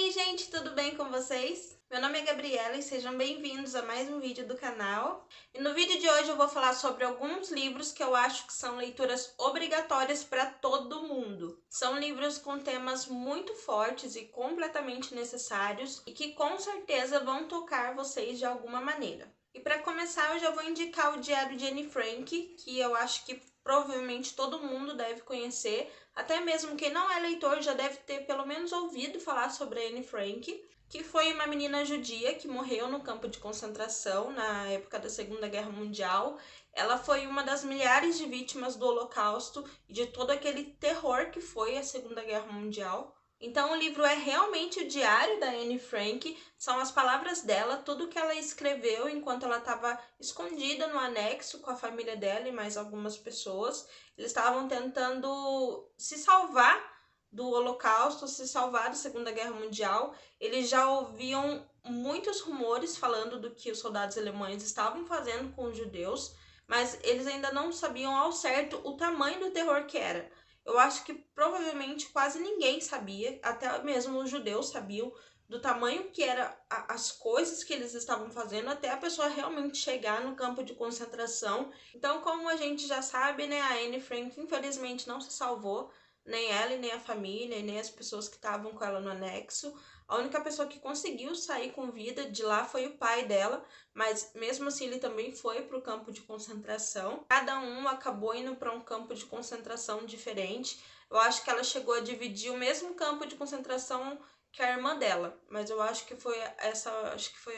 aí, gente, tudo bem com vocês? Meu nome é Gabriela e sejam bem-vindos a mais um vídeo do canal. E no vídeo de hoje eu vou falar sobre alguns livros que eu acho que são leituras obrigatórias para todo mundo. São livros com temas muito fortes e completamente necessários e que com certeza vão tocar vocês de alguma maneira. E para começar, eu já vou indicar o Diário de Anne Frank, que eu acho que provavelmente todo mundo deve conhecer. Até mesmo quem não é leitor já deve ter pelo menos ouvido falar sobre a Anne Frank, que foi uma menina judia que morreu no campo de concentração na época da Segunda Guerra Mundial. Ela foi uma das milhares de vítimas do Holocausto e de todo aquele terror que foi a Segunda Guerra Mundial. Então o livro é realmente o diário da Anne Frank, são as palavras dela, tudo que ela escreveu enquanto ela estava escondida no anexo com a família dela e mais algumas pessoas. Eles estavam tentando se salvar do Holocausto, se salvar da Segunda Guerra Mundial. Eles já ouviam muitos rumores falando do que os soldados alemães estavam fazendo com os judeus, mas eles ainda não sabiam ao certo o tamanho do terror que era. Eu acho que provavelmente quase ninguém sabia, até mesmo os judeus sabiam, do tamanho que eram as coisas que eles estavam fazendo até a pessoa realmente chegar no campo de concentração. Então, como a gente já sabe, né, a Anne Frank infelizmente não se salvou, nem ela e nem a família, e nem as pessoas que estavam com ela no anexo. A única pessoa que conseguiu sair com vida de lá foi o pai dela, mas mesmo assim ele também foi para o campo de concentração. Cada um acabou indo para um campo de concentração diferente. Eu acho que ela chegou a dividir o mesmo campo de concentração que a irmã dela, mas eu acho que foi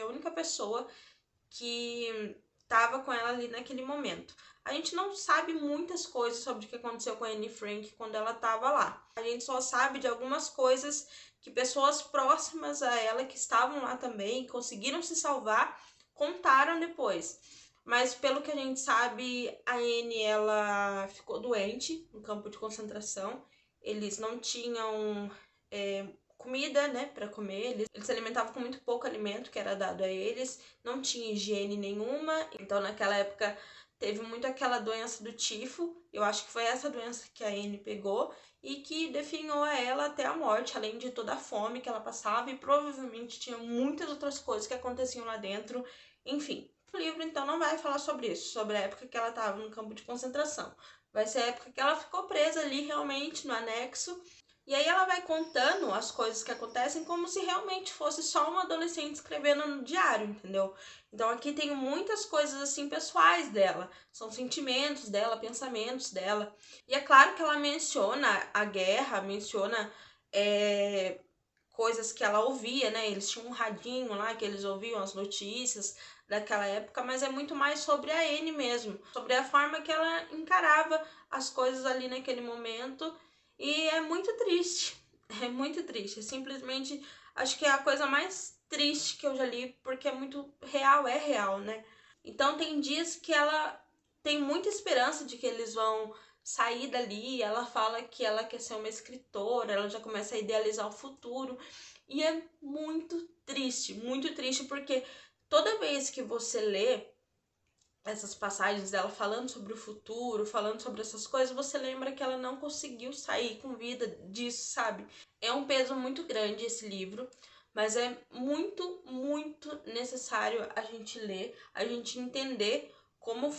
a única pessoa que estava com ela ali naquele momento. A gente não sabe muitas coisas sobre o que aconteceu com a Anne Frank quando ela estava lá. A gente só sabe de algumas coisas que pessoas próximas a ela, que estavam lá também, conseguiram se salvar, contaram depois. Mas pelo que a gente sabe, a Anne, ela ficou doente no campo de concentração. Eles não tinham comida, né, para comer. Eles se alimentavam com muito pouco alimento que era dado a eles. Não tinha higiene nenhuma. Então naquela época teve muito aquela doença do tifo. Eu acho que foi essa doença que a Anne pegou e que definhou a ela até a morte, além de toda a fome que ela passava, e provavelmente tinha muitas outras coisas que aconteciam lá dentro. Enfim, o livro então não vai falar sobre isso, sobre a época que ela estava no campo de concentração. Vai ser a época que ela ficou presa ali realmente no anexo. E aí ela vai contando as coisas que acontecem como se realmente fosse só uma adolescente escrevendo no diário, entendeu? Então aqui tem muitas coisas assim pessoais dela, são sentimentos dela, pensamentos dela. E é claro que ela menciona a guerra, menciona coisas que ela ouvia, né? Eles tinham um radinho lá que eles ouviam as notícias daquela época, mas é muito mais sobre a Anne mesmo, sobre a forma que ela encarava as coisas ali naquele momento. E é muito triste, simplesmente acho que é a coisa mais triste que eu já li, porque é muito real, né? Então tem dias que ela tem muita esperança de que eles vão sair dali. Ela fala que ela quer ser uma escritora, ela já começa a idealizar o futuro. E é muito triste, porque toda vez que você lê essas passagens dela falando sobre o futuro, falando sobre essas coisas, você lembra que ela não conseguiu sair com vida disso, sabe? É um peso muito grande esse livro, mas é muito, muito necessário a gente ler, a gente entender como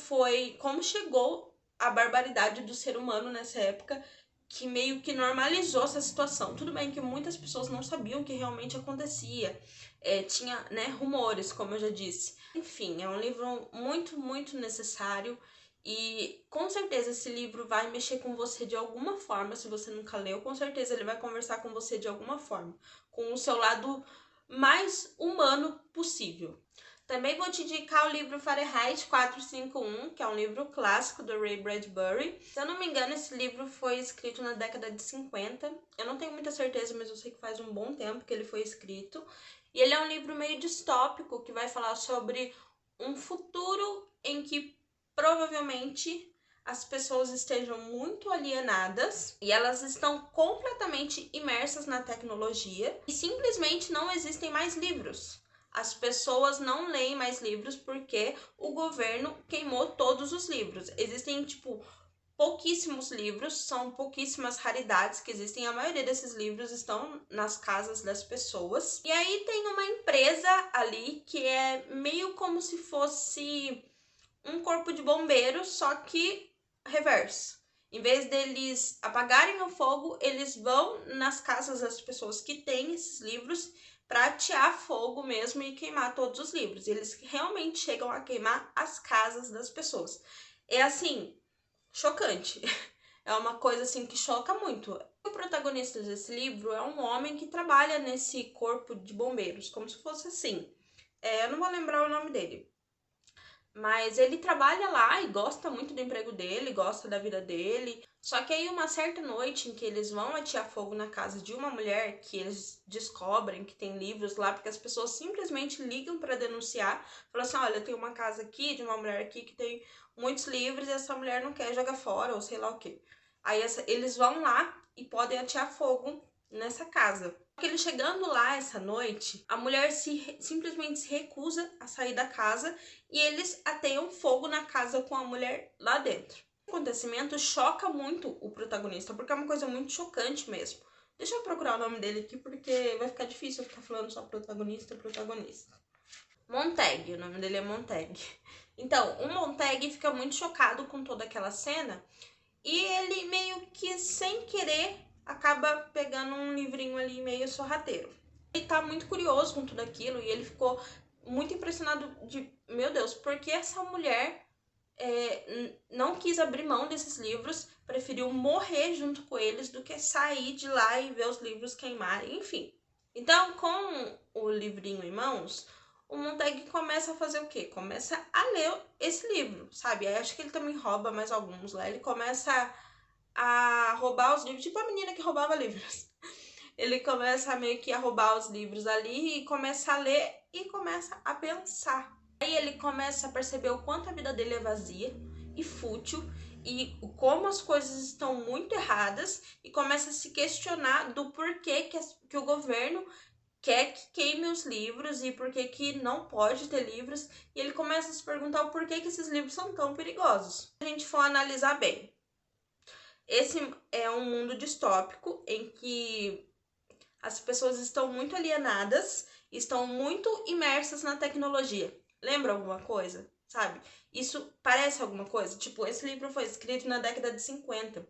chegou a barbaridade do ser humano nessa época, que meio que normalizou essa situação. Tudo bem que muitas pessoas não sabiam o que realmente acontecia, tinha, né, rumores, como eu já disse. Enfim, é um livro muito, muito necessário e com certeza esse livro vai mexer com você de alguma forma. Se você nunca leu, com certeza ele vai conversar com você de alguma forma, com o seu lado mais humano possível. Também vou te indicar o livro Fahrenheit 451, que é um livro clássico do Ray Bradbury. Se eu não me engano, esse livro foi escrito na década de 50. Eu não tenho muita certeza, mas eu sei que faz um bom tempo que ele foi escrito. E ele é um livro meio distópico, que vai falar sobre um futuro em que provavelmente as pessoas estejam muito alienadas e elas estão completamente imersas na tecnologia e simplesmente não existem mais livros. As pessoas não leem mais livros porque o governo queimou todos os livros. Existem, pouquíssimos livros, são pouquíssimas raridades que existem. A maioria desses livros estão nas casas das pessoas. E aí tem uma empresa ali que é meio como se fosse um corpo de bombeiros, só que reverso. Em vez deles apagarem o fogo, eles vão nas casas das pessoas que têm esses livros para atear fogo mesmo e queimar todos os livros. Eles realmente chegam a queimar as casas das pessoas. É assim, chocante. É uma coisa assim que choca muito. O protagonista desse livro é um homem que trabalha nesse corpo de bombeiros, como se fosse assim. Eu não vou lembrar o nome dele. Mas ele trabalha lá e gosta muito do emprego dele, gosta da vida dele. Só que aí uma certa noite em que eles vão atear fogo na casa de uma mulher, que eles descobrem que tem livros lá, porque as pessoas simplesmente ligam para denunciar, falam assim, olha, tem uma casa aqui de uma mulher aqui que tem muitos livros e essa mulher não quer jogar fora ou sei lá o quê. Aí eles vão lá e podem atear fogo nessa casa. Ele chegando lá essa noite, a mulher simplesmente se recusa a sair da casa e eles ateiam fogo na casa com a mulher lá dentro. O acontecimento choca muito o protagonista, porque é uma coisa muito chocante mesmo. Deixa eu procurar o nome dele aqui, porque vai ficar difícil eu ficar falando só protagonista. Montag, o nome dele é Montag. Então, o Montag fica muito chocado com toda aquela cena e ele meio que sem querer acaba pegando um livrinho ali meio sorrateiro. Ele tá muito curioso com tudo aquilo e ele ficou muito impressionado de, meu Deus, por que essa mulher não quis abrir mão desses livros, preferiu morrer junto com eles do que sair de lá e ver os livros queimarem, enfim. Então, com o livrinho em mãos, o Montag começa a fazer o quê? Começa a ler esse livro, sabe? Aí acho que ele também rouba mais alguns lá. Ele começa a roubar os livros, tipo a menina que roubava livros. Ele começa meio que a roubar os livros ali e começa a ler e começa a pensar. Aí ele começa a perceber o quanto a vida dele é vazia e fútil e como as coisas estão muito erradas e começa a se questionar do porquê que o governo quer que queime os livros e por que não pode ter livros. E ele começa a se perguntar o porquê que esses livros são tão perigosos. Se a gente for analisar bem, esse é um mundo distópico em que as pessoas estão muito alienadas, estão muito imersas na tecnologia. Lembra alguma coisa? Sabe? Isso parece alguma coisa? Tipo, esse livro foi escrito na década de 50.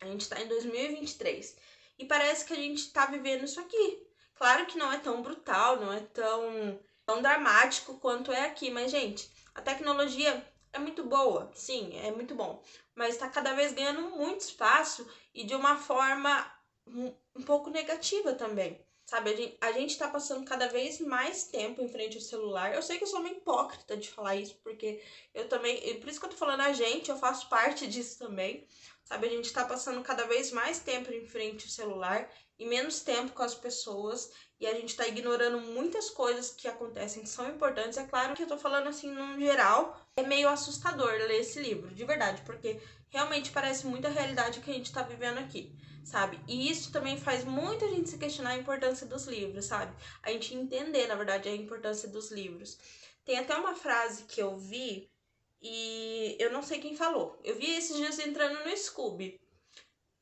A gente tá em 2023. E parece que a gente tá vivendo isso aqui. Claro que não é tão brutal, não é tão dramático quanto é aqui. Mas, gente, a tecnologia é muito boa. Sim, é muito bom. Mas tá cada vez ganhando muito espaço e de uma forma um pouco negativa também. Sabe, a gente tá passando cada vez mais tempo em frente ao celular. Eu sei que eu sou uma hipócrita de falar isso, porque eu também, por isso que eu tô falando a gente, eu faço parte disso também. Sabe, a gente tá passando cada vez mais tempo em frente ao celular e menos tempo com as pessoas. E a gente tá ignorando muitas coisas que acontecem que são importantes. É claro que eu tô falando assim, num geral, é meio assustador ler esse livro, de verdade, porque realmente parece muito a realidade que a gente tá vivendo aqui, sabe? E isso também faz muita gente se questionar a importância dos livros, sabe? A gente entender, na verdade, a importância dos livros. Tem até uma frase que eu vi e eu não sei quem falou. Eu vi esses dias entrando no Scooby,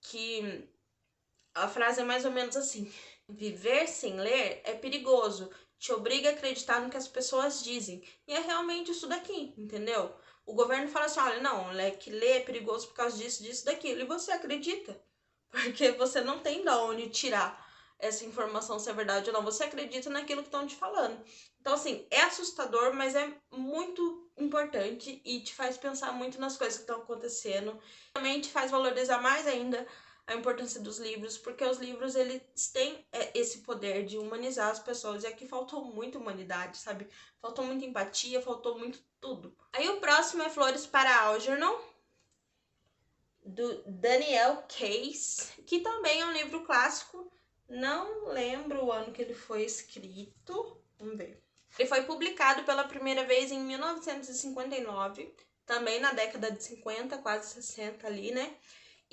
que a frase é mais ou menos assim: viver sem ler é perigoso, te obriga a acreditar no que as pessoas dizem. E é realmente isso daqui, entendeu? O governo fala assim, olha, não, que ler é perigoso por causa disso, disso, daquilo. E você acredita, porque você não tem de onde tirar essa informação se é verdade ou não. Você acredita naquilo que estão te falando. Então, assim, é assustador, mas é muito importante e te faz pensar muito nas coisas que estão acontecendo. Também te faz valorizar mais ainda a importância dos livros, porque os livros, eles têm esse poder de humanizar as pessoas, e aqui faltou muita humanidade, sabe? Faltou muita empatia, faltou muito tudo. Aí o próximo é Flores para Algernon, do Daniel Case, que também é um livro clássico, não lembro o ano que ele foi escrito, vamos ver. Ele foi publicado pela primeira vez em 1959, também na década de 50, quase 60 ali, né?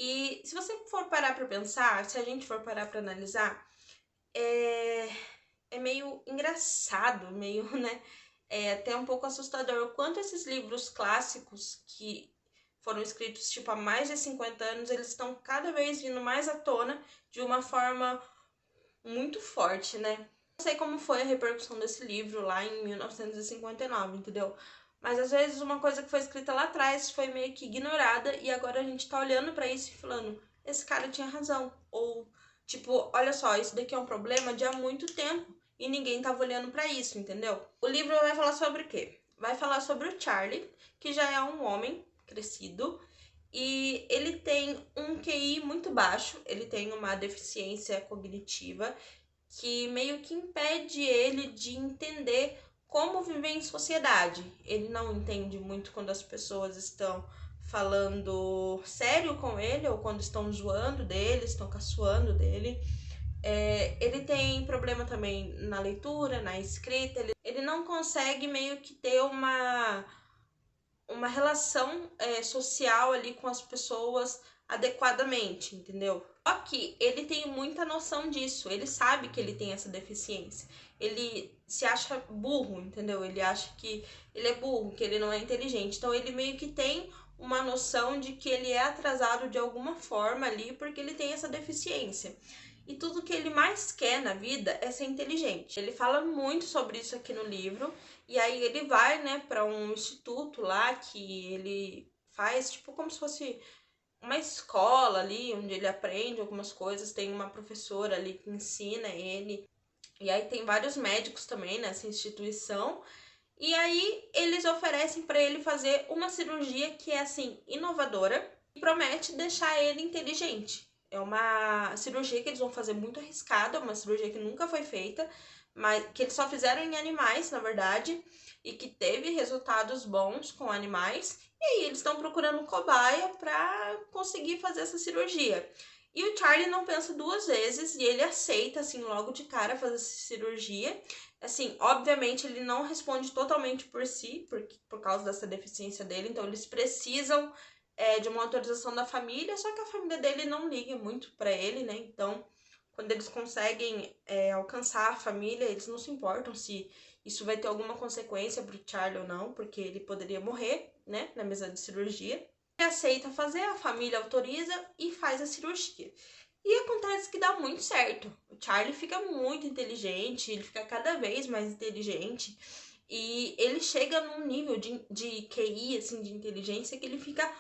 E se você for parar para pensar, se a gente for parar para analisar, é meio engraçado, meio, né? É até um pouco assustador o quanto esses livros clássicos que foram escritos tipo há mais de 50 anos, eles estão cada vez vindo mais à tona de uma forma muito forte, né? Não sei como foi a repercussão desse livro lá em 1959, entendeu? Mas às vezes uma coisa que foi escrita lá atrás foi meio que ignorada e agora a gente tá olhando pra isso e falando, esse cara tinha razão. Ou, tipo, olha só, isso daqui é um problema de há muito tempo e ninguém tava olhando pra isso, entendeu? O livro vai falar sobre o quê? Vai falar sobre o Charlie, que já é um homem crescido e ele tem um QI muito baixo, ele tem uma deficiência cognitiva que meio que impede ele de entender como viver em sociedade. Ele não entende muito quando as pessoas estão falando sério com ele ou quando estão zoando dele, estão caçoando dele. Ele tem problema também na leitura, na escrita. Ele não consegue meio que ter uma relação social ali com as pessoas adequadamente, entendeu? Só que ele tem muita noção disso, ele sabe que ele tem essa deficiência. Ele se acha burro, entendeu? Ele acha que ele é burro, que ele não é inteligente. Então ele meio que tem uma noção de que ele é atrasado de alguma forma ali porque ele tem essa deficiência. E tudo que ele mais quer na vida é ser inteligente. Ele fala muito sobre isso aqui no livro. E aí ele vai, né, para um instituto lá que ele faz, tipo, como se fosse uma escola ali, onde ele aprende algumas coisas. Tem uma professora ali que ensina ele. E aí tem vários médicos também nessa instituição. E aí eles oferecem para ele fazer uma cirurgia que é, assim, inovadora e promete deixar ele inteligente. É uma cirurgia que eles vão fazer muito arriscada, uma cirurgia que nunca foi feita, mas que eles só fizeram em animais, na verdade, e que teve resultados bons com animais. E aí eles estão procurando cobaia para conseguir fazer essa cirurgia. E o Charlie não pensa duas vezes e ele aceita, assim, logo de cara fazer essa cirurgia. Assim, obviamente ele não responde totalmente por si, por causa dessa deficiência dele, então eles precisam de uma autorização da família, só que a família dele não liga muito para ele, né? Então, quando eles conseguem alcançar a família, eles não se importam se isso vai ter alguma consequência pro Charlie ou não, porque ele poderia morrer, né, na mesa de cirurgia. Ele aceita fazer, a família autoriza e faz a cirurgia. E acontece que dá muito certo. O Charlie fica muito inteligente, ele fica cada vez mais inteligente. E ele chega num nível de QI, assim, de inteligência, que ele fica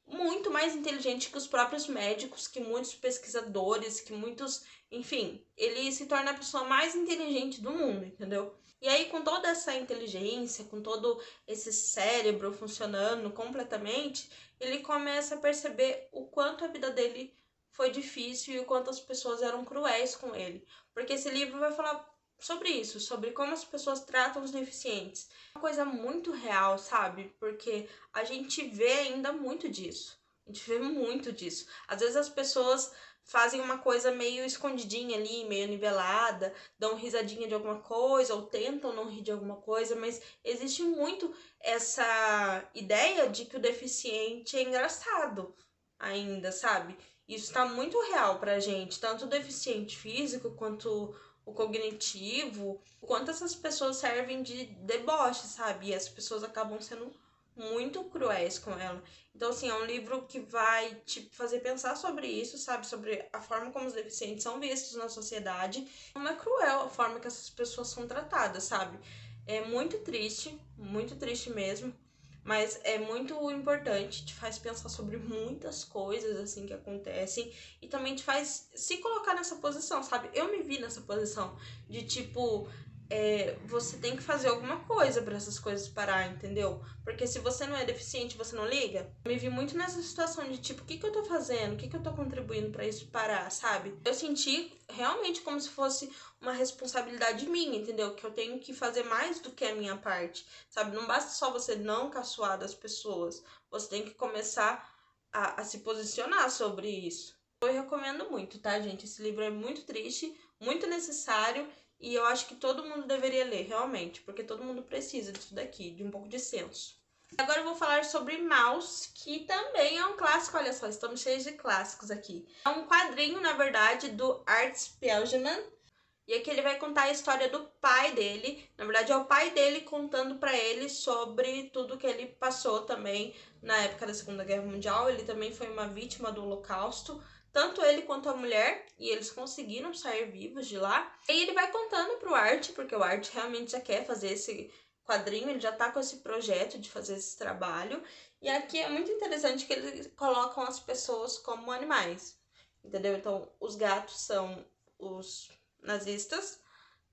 muito mais inteligente que os próprios médicos, que muitos pesquisadores, que muitos... Enfim, ele se torna a pessoa mais inteligente do mundo, entendeu? E aí, com toda essa inteligência, com todo esse cérebro funcionando completamente, ele começa a perceber o quanto a vida dele foi difícil e o quanto as pessoas eram cruéis com ele. Porque esse livro vai falar sobre isso, sobre como as pessoas tratam os deficientes. É uma coisa muito real, sabe? Porque a gente vê ainda muito disso. A gente vê muito disso. Às vezes as pessoas fazem uma coisa meio escondidinha ali, meio nivelada, dão risadinha de alguma coisa ou tentam não rir de alguma coisa, mas existe muito essa ideia de que o deficiente é engraçado ainda, sabe? Isso tá muito real pra gente, tanto o deficiente físico quanto o cognitivo, o quanto essas pessoas servem de deboche, sabe? E as pessoas acabam sendo muito cruéis com ela. Então, assim, é um livro que vai te fazer pensar sobre isso, sabe? Sobre a forma como os deficientes são vistos na sociedade. Como é cruel a forma que essas pessoas são tratadas, sabe? É muito triste mesmo. Mas é muito importante, te faz pensar sobre muitas coisas, assim, que acontecem. E também te faz se colocar nessa posição, sabe? Eu me vi nessa posição de, tipo, você tem que fazer alguma coisa para essas coisas parar, entendeu? Porque se você não é deficiente, você não liga. Eu me vi muito nessa situação de, tipo, o que eu tô fazendo? O que eu tô contribuindo para isso parar, sabe? Eu senti realmente como se fosse uma responsabilidade minha, entendeu? Que eu tenho que fazer mais do que a minha parte, sabe? Não basta só você não caçoar das pessoas, você tem que começar a se posicionar sobre isso. Eu recomendo muito, tá, gente? Esse livro é muito triste, muito necessário e eu acho que todo mundo deveria ler, realmente, porque todo mundo precisa disso daqui, de um pouco de senso. Agora eu vou falar sobre Maus, que também é um clássico, olha só, estamos cheios de clássicos aqui. É um quadrinho, na verdade, do Art Spiegelman, E aqui ele vai contar a história do pai dele. Na verdade, é o pai dele contando para ele sobre tudo que ele passou também na época da Segunda Guerra Mundial. Ele também foi uma vítima do Holocausto, tanto ele quanto a mulher, e eles conseguiram sair vivos de lá. E ele vai contando pro Art, porque o Art realmente já quer fazer esse quadrinho, ele já tá com esse projeto de fazer esse trabalho. E aqui é muito interessante que eles colocam as pessoas como animais, entendeu? Então, os gatos são os nazistas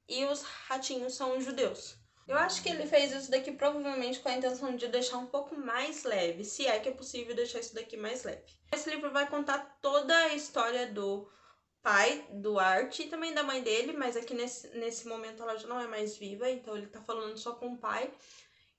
e os ratinhos são os judeus. Eu acho que ele fez isso daqui provavelmente com a intenção de deixar um pouco mais leve, se é que é possível deixar isso daqui mais leve. Esse livro vai contar toda a história do pai do Art e também da mãe dele, mas aqui nesse momento ela já não é mais viva, então ele tá falando só com o pai.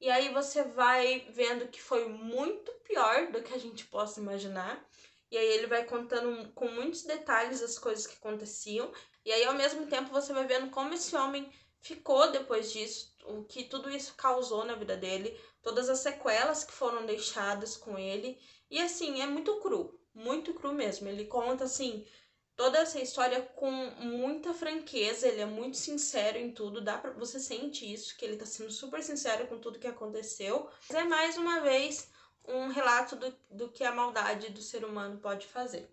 E aí você vai vendo que foi muito pior do que a gente possa imaginar. E aí ele vai contando com muitos detalhes as coisas que aconteciam. E aí ao mesmo tempo você vai vendo como esse homem ficou depois disso, o que tudo isso causou na vida dele, todas as sequelas que foram deixadas com ele. E assim, é muito cru mesmo. Ele conta assim toda essa história com muita franqueza, ele é muito sincero em tudo, você sente isso, que ele tá sendo super sincero com tudo que aconteceu. Mas é mais uma vez um relato do que a maldade do ser humano pode fazer.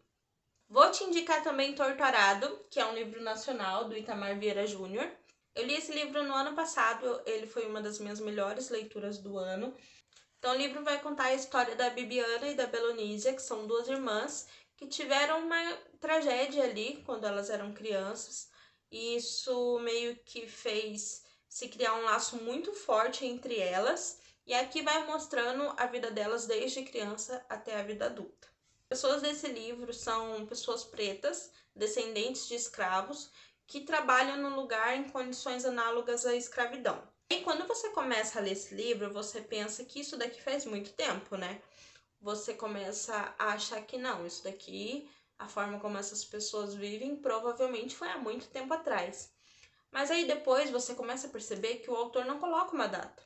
Vou te indicar também Torturado, que é um livro nacional do Itamar Vieira Júnior. Eu li esse livro no ano passado, ele foi uma das minhas melhores leituras do ano. Então o livro vai contar a história da Bibiana e da Belonísia, que são duas irmãs que tiveram uma tragédia ali quando elas eram crianças. E isso meio que fez se criar um laço muito forte entre elas. E aqui vai mostrando a vida delas desde criança até a vida adulta. Pessoas desse livro são pessoas pretas, descendentes de escravos, que trabalham no lugar em condições análogas à escravidão. E quando você começa a ler esse livro, você pensa que isso daqui faz muito tempo, né? Você começa a achar que não, isso daqui, a forma como essas pessoas vivem, provavelmente foi há muito tempo atrás. Mas aí depois você começa a perceber que o autor não coloca uma data.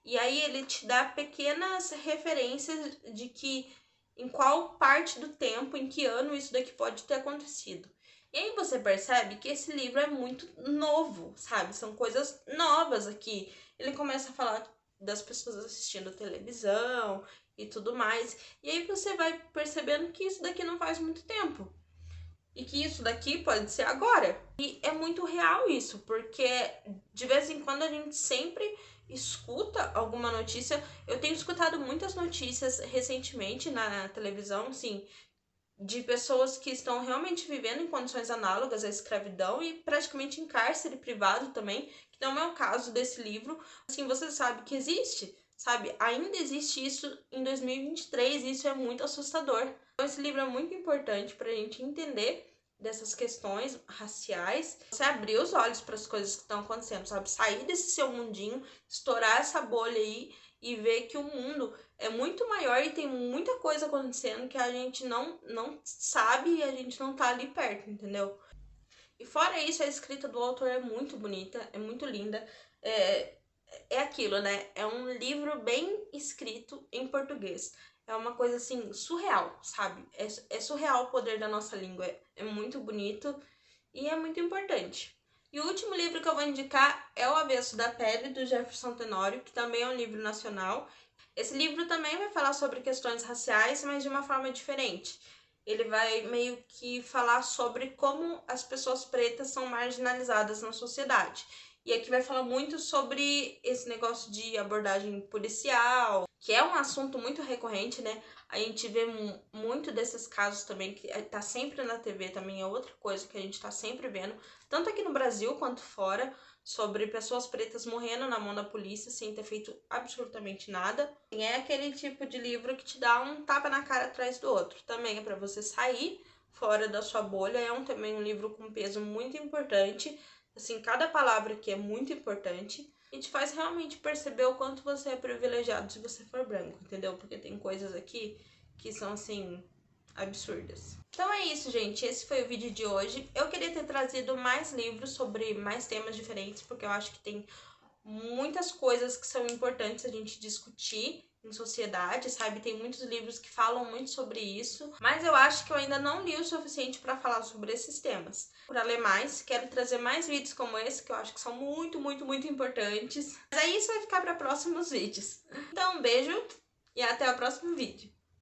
E aí ele te dá pequenas referências de que em qual parte do tempo, em que ano isso daqui pode ter acontecido. E aí você percebe que esse livro é muito novo, sabe? São coisas novas aqui. Ele começa a falar das pessoas assistindo televisão e tudo mais. E aí você vai percebendo que isso daqui não faz muito tempo. E que isso daqui pode ser agora. E é muito real isso, porque de vez em quando a gente sempre escuta alguma notícia. Eu tenho escutado muitas notícias recentemente na televisão, assim, de pessoas que estão realmente vivendo em condições análogas à escravidão e praticamente em cárcere privado também, que não é o caso desse livro. Assim, você sabe que existe, sabe? Ainda existe isso em 2023 e isso é muito assustador. Então, esse livro é muito importante para a gente entender dessas questões raciais, você abrir os olhos para as coisas que estão acontecendo, sabe? Sair desse seu mundinho, estourar essa bolha aí e ver que o mundo é muito maior e tem muita coisa acontecendo que a gente não sabe e a gente não tá ali perto, entendeu? E fora isso, a escrita do autor é muito bonita, é muito linda. É aquilo, né? É um livro bem escrito em português. É uma coisa assim, surreal, sabe? É surreal o poder da nossa língua. É muito bonito e é muito importante. E o último livro que eu vou indicar é O Avesso da Pele, do Jefferson Tenório, que também é um livro nacional. Esse livro também vai falar sobre questões raciais, mas de uma forma diferente. Ele vai meio que falar sobre como as pessoas pretas são marginalizadas na sociedade. E aqui vai falar muito sobre esse negócio de abordagem policial, que é um assunto muito recorrente, né? A gente vê muito desses casos também, que tá sempre na TV também, é outra coisa que a gente tá sempre vendo, tanto aqui no Brasil quanto fora, sobre pessoas pretas morrendo na mão da polícia sem ter feito absolutamente nada. É aquele tipo de livro que te dá um tapa na cara atrás do outro. Também é para você sair fora da sua bolha, também um livro com peso muito importante. Assim, cada palavra aqui é muito importante e te faz realmente perceber o quanto você é privilegiado se você for branco, entendeu? Porque tem coisas aqui que são, assim, absurdas. Então é isso, gente. Esse foi o vídeo de hoje. Eu queria ter trazido mais livros sobre mais temas diferentes, porque eu acho que tem muitas coisas que são importantes a gente discutir em sociedade, sabe? Tem muitos livros que falam muito sobre isso, mas eu acho que eu ainda não li o suficiente para falar sobre esses temas. Para ler mais, quero trazer mais vídeos como esse, que eu acho que são muito, muito, muito importantes. Mas aí isso vai ficar para próximos vídeos. Então, um beijo e até o próximo vídeo.